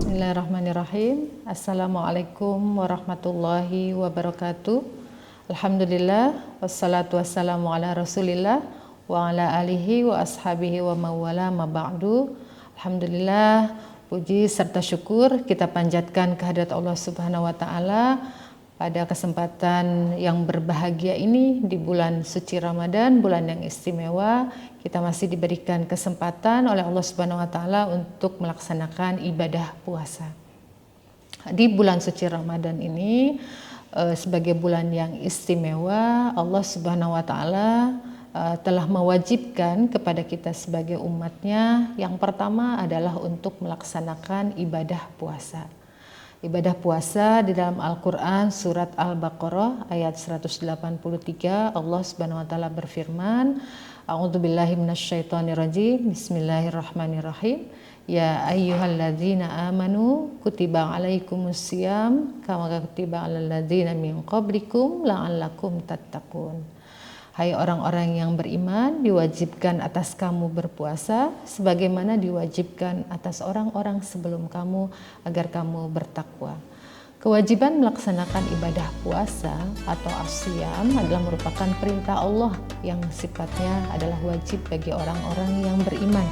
Bismillahirrahmanirrahim. Assalamualaikum warahmatullahi wabarakatuh. Alhamdulillah, wassalatu wassalamu ala rasulillah wa ala alihi wa ashabihi wa mawala ma ba'du. Alhamdulillah, puji serta syukur kita panjatkan kehadirat Allah Subhanahu wa taala pada kesempatan yang berbahagia ini di bulan suci Ramadan, bulan yang istimewa. Kita masih diberikan kesempatan oleh Allah Subhanahu wa taala untuk melaksanakan ibadah puasa. Di bulan suci Ramadan ini sebagai bulan yang istimewa, Allah Subhanahu wa taala telah mewajibkan kepada kita sebagai umatnya, yang pertama adalah untuk melaksanakan ibadah puasa. Ibadah puasa di dalam Al-Quran surat Al-Baqarah ayat 183, Allah Subhanahu wa taala berfirman, A'udzubillahi minasyaitonirrajim, Bismillahirrahmanirrahim. Ya ayyuhalladzina amanu kutiba alaikumusiyam kama kutiba alal ladzina min qablikum la'allakum tattaqun. Hai orang-orang yang beriman, diwajibkan atas kamu berpuasa sebagaimana diwajibkan atas orang-orang sebelum kamu agar kamu bertakwa. Kewajiban melaksanakan ibadah puasa atau asyam adalah merupakan perintah Allah yang sifatnya adalah wajib bagi orang-orang yang beriman.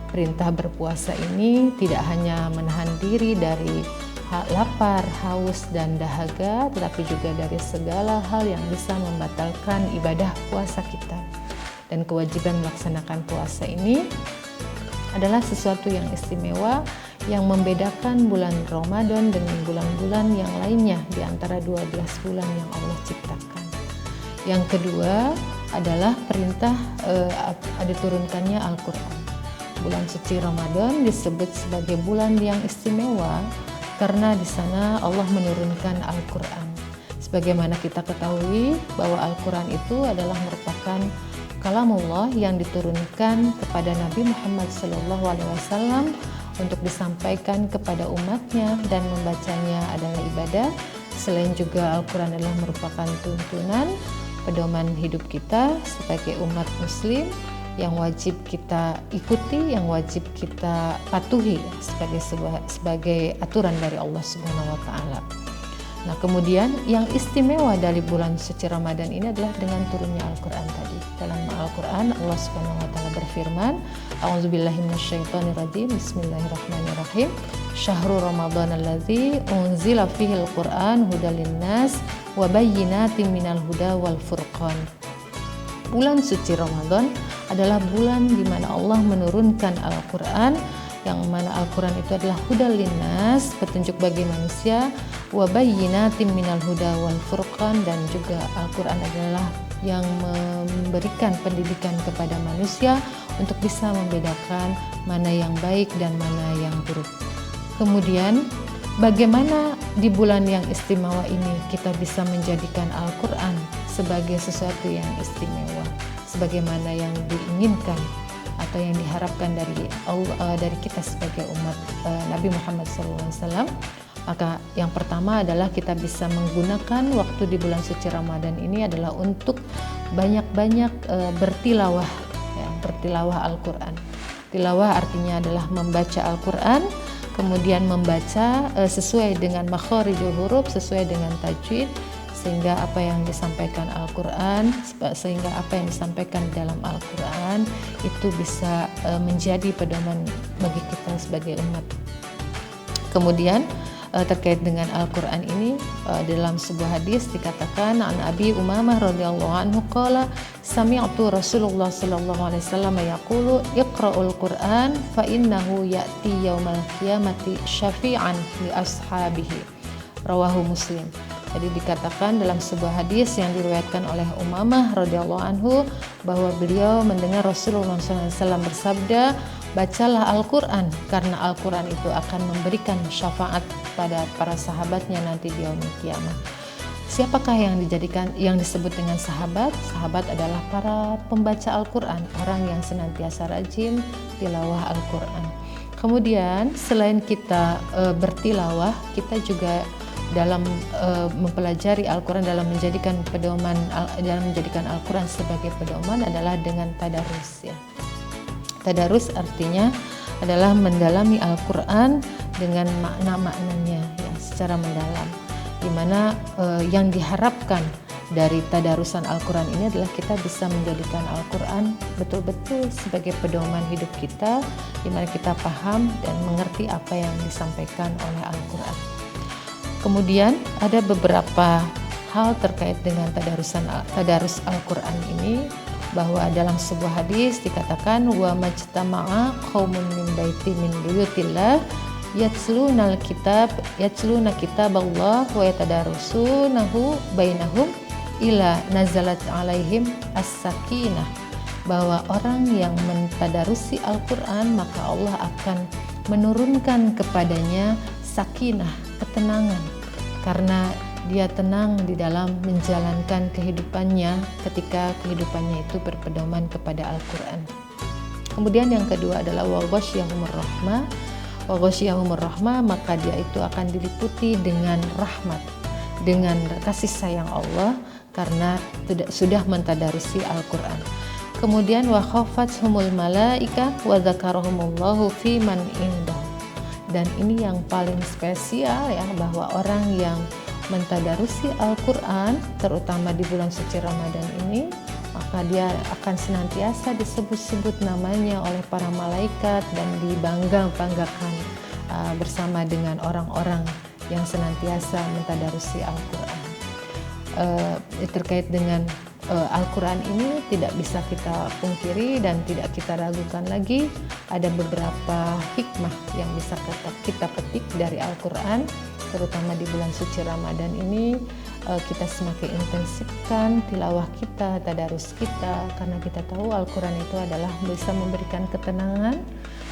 Perintah berpuasa ini tidak hanya menahan diri dari lapar, haus, dan dahaga, tetapi juga dari segala hal yang bisa membatalkan ibadah puasa kita. Dan kewajiban melaksanakan puasa ini adalah sesuatu yang istimewa yang membedakan bulan Ramadan dengan bulan-bulan yang lainnya di antara 12 bulan yang Allah ciptakan. Yang kedua adalah perintah diturunkannya Al-Quran. Bulan suci Ramadan disebut sebagai bulan yang istimewa karena di sana Allah menurunkan Al-Quran. Sebagaimana kita ketahui bahwa Al-Quran itu adalah merupakan kalamullah yang diturunkan kepada Nabi Muhammad SAW untuk disampaikan kepada umatnya, dan membacanya adalah ibadah. Selain juga Al-Quran adalah merupakan tuntunan pedoman hidup kita sebagai umat muslim yang wajib kita ikuti, yang wajib kita patuhi sebagai aturan dari Allah Subhanahu wa taala. Nah, kemudian yang istimewa dari bulan suci Ramadan ini adalah dengan turunnya Al-Qur'an tadi. Dalam Al-Qur'an Allah Subhanahu wa taala berfirman, A'udzubillahi minasyaitonirrajim, Bismillahirrahmanirrahim. Syahrul Ramadhanal ladzi unzila fihil Qur'an hudal linnas wa bayyinatin minal huda wal furqan. Bulan suci Ramadan adalah bulan di mana Allah menurunkan Al-Quran, yang mana Al-Quran itu adalah hudal linnas, petunjuk bagi manusia, wa bayyinatin minal huda wal furqan, dan juga Al-Quran adalah yang memberikan pendidikan kepada manusia untuk bisa membedakan mana yang baik dan mana yang buruk. Kemudian bagaimana di bulan yang istimewa ini kita bisa menjadikan Al-Quran sebagai sesuatu yang istimewa, sebagaimana yang diinginkan atau yang diharapkan dari Allah, dari kita sebagai umat Nabi Muhammad SAW. Maka yang pertama adalah kita bisa menggunakan waktu di bulan suci Ramadan ini adalah untuk banyak-banyak bertilawah, ya, bertilawah Al-Quran. Tilawah artinya adalah membaca Al-Quran, kemudian membaca sesuai dengan makharijul huruf, sesuai dengan tajwid, sehingga apa yang disampaikan Al-Quran, dalam Al-Quran itu bisa menjadi pedoman bagi kita sebagai umat. Kemudian terkait dengan Al-Quran ini, dalam sebuah hadis dikatakan, an Abi Umamah radhiyallahu anhu qala sami'tu Rasulullah sallallahu alaihi wasallam yaqulu iqra'ul Qur'an fa innahu ya'ti yaumal qiyamati syafi'an li ashabihi. Rawahu Muslim. Jadi dikatakan dalam sebuah hadis yang diriwayatkan oleh Umamah radhiyallahu anhu bahwa beliau mendengar Rasulullah SAW bersabda, bacalah Al-Quran karena Al-Quran itu akan memberikan syafaat pada para sahabatnya nanti di yaumul qiyamah. Siapakah yang disebut dengan sahabat? Sahabat adalah para pembaca Al-Quran, orang yang senantiasa rajin tilawah Al-Quran. Kemudian selain kita bertilawah, kita juga dalam mempelajari Al-Quran, dalam menjadikan Al-Quran sebagai pedoman adalah dengan tadarus, ya. Tadarus artinya adalah mendalami Al-Quran dengan makna-maknanya ya secara mendalam, di mana yang diharapkan dari tadarusan Al-Quran ini adalah kita bisa menjadikan Al-Quran betul-betul sebagai pedoman hidup kita, di mana kita paham dan mengerti apa yang disampaikan oleh Al-Quran. Kemudian ada beberapa hal terkait dengan tadarus Al-Quran ini, bahwa dalam sebuah hadis dikatakan wa majtama'a qaumun min baiti min buyutillah yatluna kitaballah wa yatadarasunahu bainahum ila nazalat alaihim as-sakinah, bahwa orang yang mentadarusi Al-Quran maka Allah akan menurunkan kepadanya sakinah, ketenangan, karena dia tenang di dalam menjalankan kehidupannya ketika kehidupannya itu berpedoman kepada Al-Quran. Kemudian yang kedua adalah wa ghasyiyahumur rahmah, maka dia itu akan diliputi dengan rahmat, dengan kasih sayang Allah karena sudah mentadarusi Al-Quran. Kemudian wa khafathumul malaika wa dzakarahumullahu fi man indah. Dan ini yang paling spesial ya, bahwa orang yang mentadarusi Al-Quran terutama di bulan suci Ramadan ini, maka dia akan senantiasa disebut-sebut namanya oleh para malaikat dan dibangga-banggakan bersama dengan orang-orang yang senantiasa mentadarusi Al-Quran. Terkait dengan Al-Quran ini tidak bisa kita pungkiri dan tidak kita ragukan lagi, ada beberapa hikmah yang bisa kita petik dari Al-Quran, terutama di bulan suci Ramadan ini. Kita semakin intensifkan tilawah kita, tadarus kita, karena kita tahu Al-Quran itu adalah bisa memberikan ketenangan,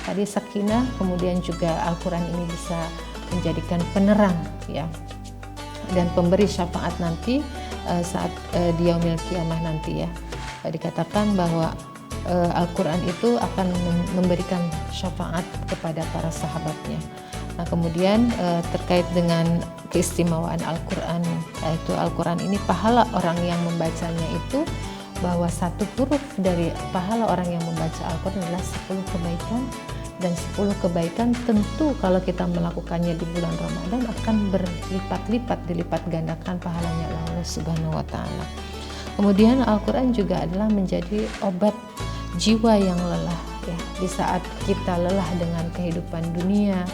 tadi sakinah, kemudian juga Al-Quran ini bisa menjadikan penerang ya, dan pemberi syafaat nanti saat di yaumil qiyamah nanti ya. Dikatakan bahwa Al-Quran itu akan memberikan syafaat kepada para sahabatnya. Nah, kemudian terkait dengan keistimewaan Al-Quran, yaitu Al-Quran ini pahala orang yang membacanya itu, bahwa satu huruf dari pahala orang yang membaca Al-Quran adalah 10 kebaikan, dan 10 kebaikan tentu kalau kita melakukannya di bulan Ramadan akan berlipat-lipat, dilipat gandakan pahalanya Allah Subhanahu wa Ta'ala. Kemudian Al-Quran juga adalah menjadi obat jiwa yang lelah ya, di saat kita lelah dengan kehidupan dunia,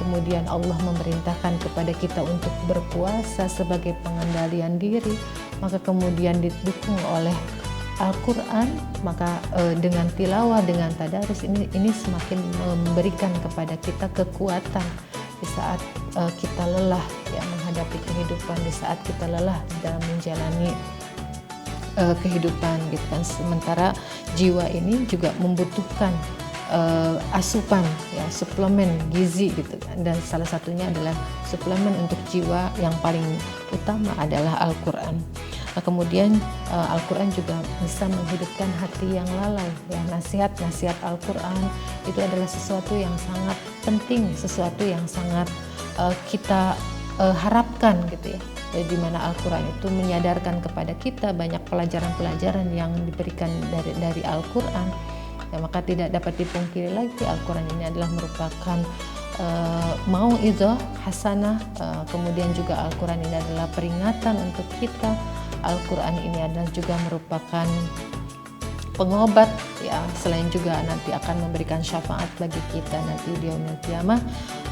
kemudian Allah memerintahkan kepada kita untuk berpuasa sebagai pengendalian diri, maka kemudian didukung oleh Al-Quran, maka dengan tilawah, dengan tadarus ini semakin memberikan kepada kita kekuatan di saat kita lelah ya menghadapi kehidupan, di saat kita lelah dalam menjalani kehidupan gitu kan. Sementara jiwa ini juga membutuhkan asupan ya, suplemen gizi gitu kan, dan salah satunya adalah suplemen untuk jiwa yang paling utama adalah Al-Quran. Nah, kemudian Al-Quran juga bisa menghidupkan hati yang lalai ya. Nasihat-nasihat Al-Quran itu adalah sesuatu yang sangat penting, sesuatu yang sangat kita harapkan gitu ya. Di mana Al-Quran itu menyadarkan kepada kita banyak pelajaran-pelajaran yang diberikan dari Al-Quran ya, maka tidak dapat dipungkiri lagi Al-Quran ini adalah merupakan mau'izah hasanah. Kemudian juga Al-Quran ini adalah peringatan untuk kita. Al-Quran ini adalah juga merupakan pengobat ya, selain juga nanti akan memberikan syafaat bagi kita nanti di yaumil qiyamah.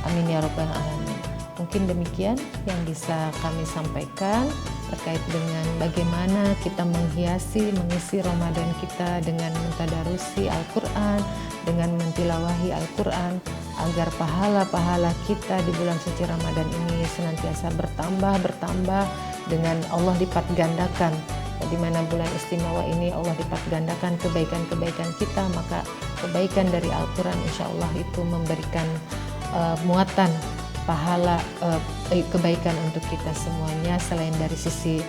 Amin ya rabbal alamin. Mungkin demikian yang bisa kami sampaikan terkait dengan bagaimana kita mengisi Ramadan kita dengan mentadarusi Al-Quran, dengan mentilawahi Al-Quran, agar pahala-pahala kita di bulan suci Ramadan ini senantiasa bertambah dengan Allah lipat gandakan. Di mana bulan istimewa ini Allah lipat gandakan kebaikan-kebaikan kita, maka kebaikan dari Al-Quran insya Allah itu memberikan muatan pahala kebaikan untuk kita semuanya, selain dari sisi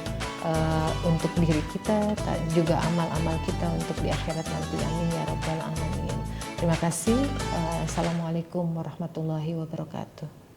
untuk diri kita, juga amal-amal kita untuk di akhirat nanti. Amin ya rabbal alamin. Terima kasih. Assalamualaikum warahmatullahi wabarakatuh.